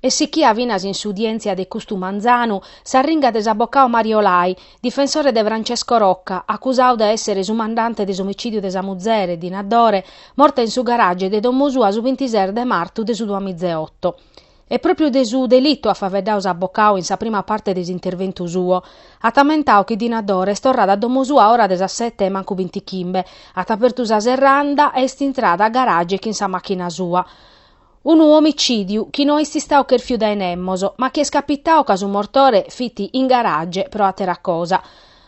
E sicchia vinas in s'udienzia de custu Manzanu s'arringa desaboccao Mario Lai, difensore de Francesco Rocca, accusau de essere su mandante de omicidio de sa muzere, di Nadore, morta in su garage de Don Mosua su 26 de martu de su 2008. E proprio de su delitto a faveddau s'aboccau in sa prima parte des interventu suo, atamentau chi di Nadore storrà da Don Mosua ora 17 e mancu 20 chimbe, atapertu sa serranda e stintrada a garage chi in sa macchina sua. Un omicidiu chi non esti stau cherfiu da enemmoso, ma chi è scappitau ca su mortore fitti in garage pro atera cosa.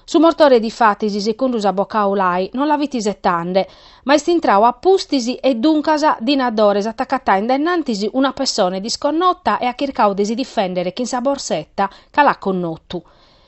Su mortore di fattisi, secondo s'aboccau Lai, non l'aviti settande, ma estintrau a pustisi e duncasa di Nadores attaccata indennantisi una persona disconnotta e a chircau desi difendere chi in sa borsetta ca l'ha connottu.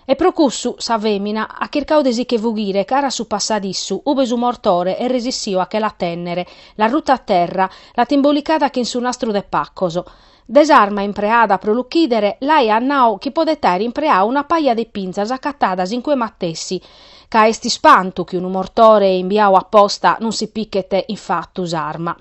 E procussu sa femina a chircau desi che vughire cara su passadissu ube su mortore e resissio a che la tennere, la rutta a terra, la timbolicata che in su nastru de paccoso. Desarma impreada pro lucchidere, lai annau chi podetare impreà una paia de pinzas accattadas in quei mattessi, ca esti spantu che un mortore inviau apposta non si picchete infattus arma.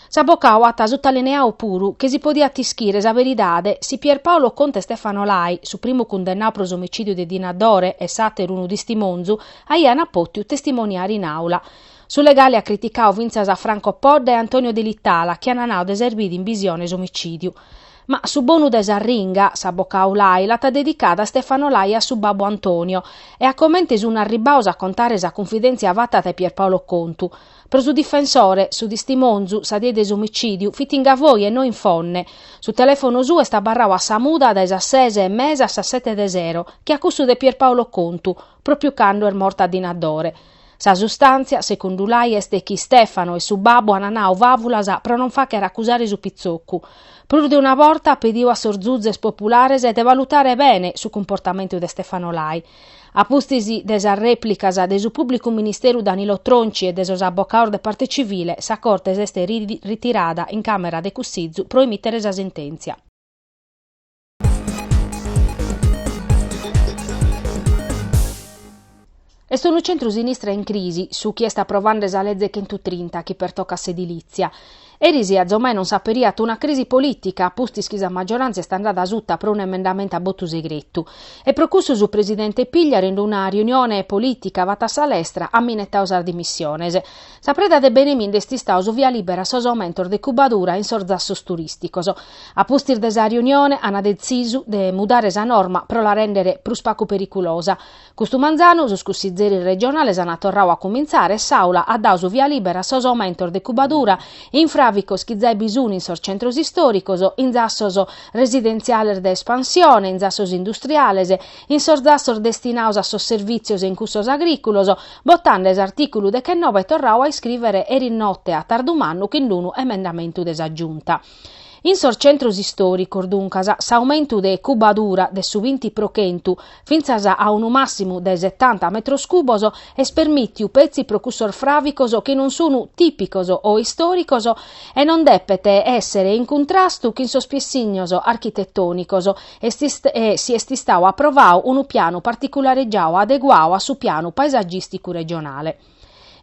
S'aboccau atta sottolineau puru che si podia tischire sa veridade si Pierpaolo Conte Stefano Lai, su primo condannau pro omicidio de Dinadore e sater unu di stimonzu, aian appotiu testimoniare in aula. Su legale ha criticau vinzas a Franco Podda e Antonio De Littala, che hanno deserviti in visione omicidio. Ma su bonu de s'arringa, s'aboccau Lai, l'ata dedicata a Stefano Lai a su babbo Antonio, e a commenti su un arribaus a contare sa confidenzia avatta da Pierpaolo Contu. Pro su difensore, su distimonzu, sa die des omicidiu, fitinga voi e non in fonne. Su telefono su sta barrau a sa muda da esa 6:30 a sa 7:00, che a cussu de Pierpaolo Contu, proprio cando er morta a Dinadore. Sa sostanzia, secondo Lai, este chi Stefano e su babbo ananau vavulasa pro non fa che accusare su pizzoccu. Pur di una volta pediu a sorzuzes populares de valutare bene su comportamento de Stefano Lai. A pustisi de sa replicas de su pubblico ministeru Danilo Tronci e de sos abbocaur de parte civile, sa corte este ritirada in camera de cussizzu pro emittere sa sentenzia. E sono centro-sinistra in crisi su chi sta approvando esa legge 130 che pertocca sedilizia. Erisi a zomai non saperiat una crisi politica, pustis chi sa maggioranza sta andata asutta pro un emendamento a voto segreto. E procussu su presidente Piglia in una riunione politica vata a Salestra a minettaus a dimissiones. Sa preda de Benemin destistaus via libera sos aumentos de cubadura in sorzassos turisticos. A pustir de sa riunione hanno deciso de mudare sa norma pro la rendere prus pacu periculosa. Custu Manzanu, sus cussizzeri regionales hanno torrau a cominciare s'aula a dau su via libera sos aumentos de cubadura in Vicos chi zai bisuni in sos centros istoricos, in zassos residenziales de espansione, in zassos industriales, in sos zassos destinaus a sos servizios e in cussos agriculos, bottandes articulu de che nove torrau a iscrivere erin notte a tardumannu che in l'unu emendamentu desaggiunta. In sos centros istoricos, duncas, s'aumentu de cubadura de su 20 prochentu finzas a un massimu de 70 metros cubos es permittiu pezzi pro cussor fravicos che non sono tipicos o istoricos e non deppete essere in contrastu che in sos piessignos architettonicos e si esti stau approvau unu pianu particolareggiau adeguau a su pianu paesaggisticu regionale.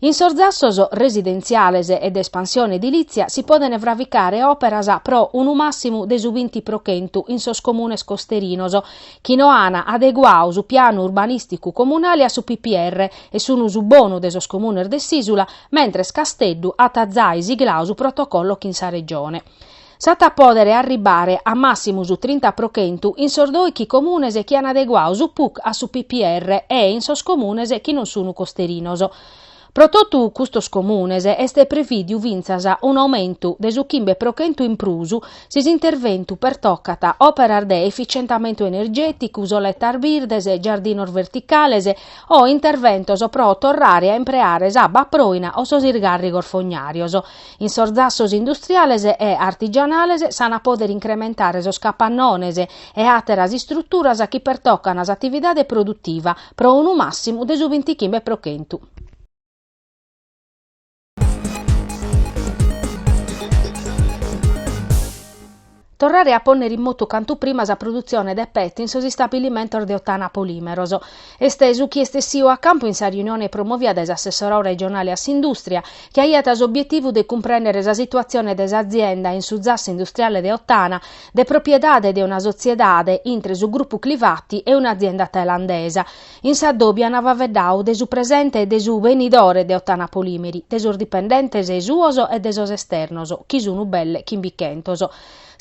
In sorzassos residenziales ed espansione edilizia si poden vravicare operas pro unu massimu de su 20 prochentu in sos comunes costerinos, chi no ana adeguau su piano urbanisticu comunale a su PPR e su su bonu de sos comunes de s'isula, mentre Casteddu atazai siglau su protocollo chi in sa regione. Sata podere arribare a massimu su 30 prochentu in sordoi chi comunes chi han adeguau su PUC a su PPR e in sos comunes chi non sono costerinos. Pro totu custos comunes este previdiu vinzas un aumentu de su chimbe prochentu in prusu sis interventu pertoccata operar de efficientamento energeticu, solettar virdes, giardinos verticales o interventos pro torrare a impreare sabba proina o sos irgarrigos fognarios. In sorzassos industriales e artigianales s'ana poder incrementare sos capannones e ateras istrutturas chi pertoccan as attividade produttiva pro unu massimu de su 20 chimbe prochentu. tornare a ponere in moto cantu prima la produzione de PET in sos stabilimento de Ottana Polimeroso. Estesu chi estessio a campo in sa riunione promovia des assessorò regionale a S'industria, che ha iata l'obiettivo di comprendere la situazione des azienda in su zassa industriale de Ottana, de propriedade de una sociedade intre su gruppo Clivatti e un'azienda thailandesa. In Saddobia nava veddau de su presente e de su venidore de Ottana Polimeri, de su dipendente esuoso e de sos esternoso, chi sono belle, chi invichentoso.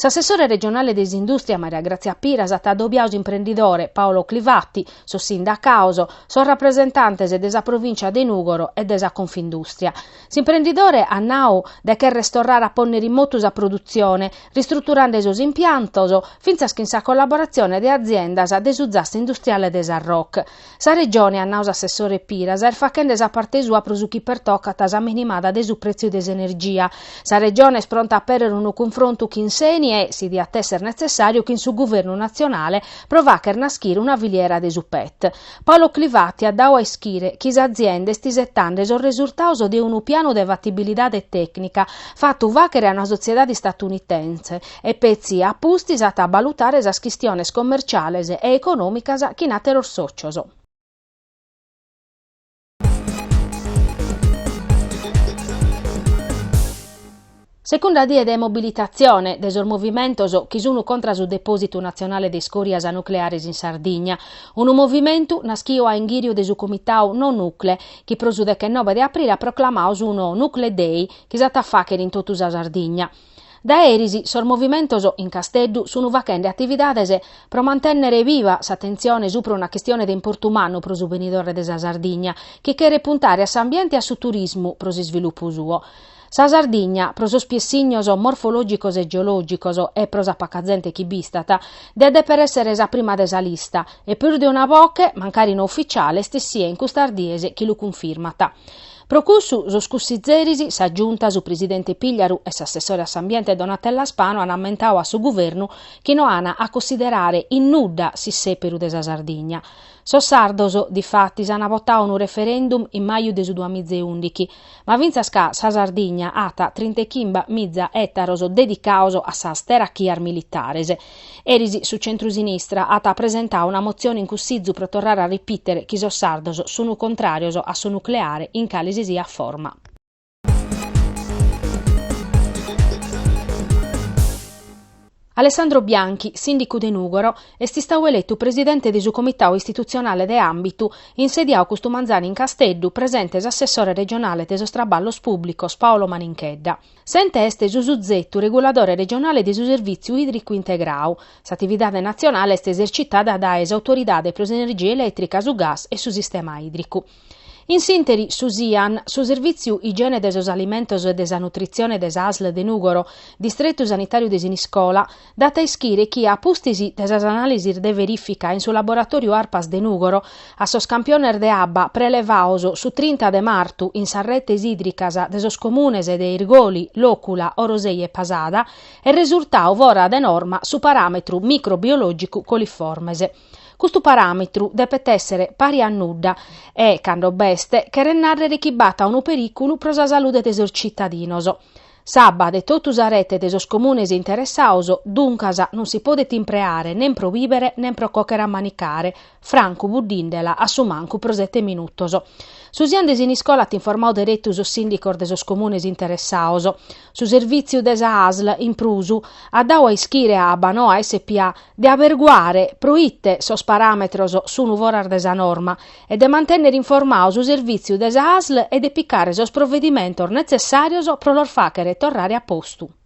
L'assessore regionale dell'Industria Maria Grazia Piras ha addobbiato imprenditore Paolo Clivatti, suo sindacauso, suo rappresentante della provincia di Nugoro e della Confindustria. L'imprenditore ha nau da che restaurare a ponere in moto la produzione, ristrutturando i suoi impianti, finza che in sa collaborazione di aziende de su zasta industriale de Sarroc. Sa regione ha nau l'assessore Piras er facendo a parte sua pro su chi per tocca tasa minimada de su prezzo dell'energia. Sa regione è pronta a perdere un confronto che insegni e, si di attessere necessario, che in su governo nazionale prova a nascire una filiera de suppet. Paolo Clivatti ha dato a ischire che le aziende stisettando sul risultato di un piano di fattibilità tecnica fatto vacere a una società statunitense e pezzi appusti a valutare le questioni commerciali e economiche che natero socioso. Seconda dia de mobilitazione des movimentos chi sono contra su deposito nazionale de scorias nucleares in Sardegna. Un movimento naschio a inghirio de su comitau non nucle, chi prosude che 9 di aprile ha proclamato uno Nucle Day, che s'atta facere in totusa Sardegna. Da erisi, sor movimentos in Casteddu sono vacende attivitades pro mantenere viva s'attenzione su pro una questione di importo umano pro su venidore de Sardegna, che chiede puntare a s'ambiente e a su turismo pro si sviluppo suo. Sa Sardegna, pro sos piessignos morfologicos e geologicos e pro sa pacazente chibistata, deve per essere sa prima de sa lista, e pur di una voce, mancari no ufficiale, stessia in custardiese chi lo confermata. Pro cussu, sos cussizerisi, sa giunta su presidente Pigliaru e s'assessore all'ambiente Donatella Spano hanno ammentato a su governo che no ana a considerare in nudda si seperu de sa Sardegna. Sos sardos, difatti, s'hanno votato un referendum in maio de su 2011, ma vinza sa Sardegna ata 35 mizza ettaros dedicaos a sa sterachia militares. Erisi su centru-sinistra ata presentare una mozione in cui Sizzu pro tornare a ripetere che sos sardos sono contrarios a su nucleare in calisi sia forma. Alessandro Bianchi, sindaco di Nugoro, è stato eletto presidente del comitato istituzionale de Ambitu, insediato Custumanzani in Casteddu, presente assessore regionale de Sostraballos Pubblicos Paolo Maninchedda. Sente este su Zuzzettu, regolatore regionale del servizio idrico integrau. S'attività nazionale è esercitata da autorità per l'energia elettrica su gas e su sistema idrico. In sintesi, su SIAN, su servizio igiene des alimentos e desa nutrizione des ASL de Nugoro, distretto sanitario de Siniscola, data ischire chi ha pustisi des analisi de verifica in su laboratorio ARPAS de Nugoro, a sos campioner de abba prelevaoso su 30 de martu in sarrettes idricas de sos comunes de Irgoli, Locula, Orosei e Pasada, e risultau vora de norma su parametru microbiologico coliformese. Questo parametro deve essere pari a nudda e, quando beste, che renarre chi batta un pericolo per la salute dei cittadinos. Sabba de totus a rete de sos comunes interessaus, duncas non si può timpreare né pro vivere né pro cocere a manicare, franco buddindela a su mancu pro 7 minutos. Susian de Siniscola ti informau diretto sos sindicor de sos comunes interessaus. Su servizio de sa ASL in prusu ha dau a ischire a Banoa SPA de averguare proitte sos parametros su nuvorar de sa norma e de mantenere informau su servizio de sa ASL e de piccare sos provvedimentos necessarios pro lor facere tornare a postu.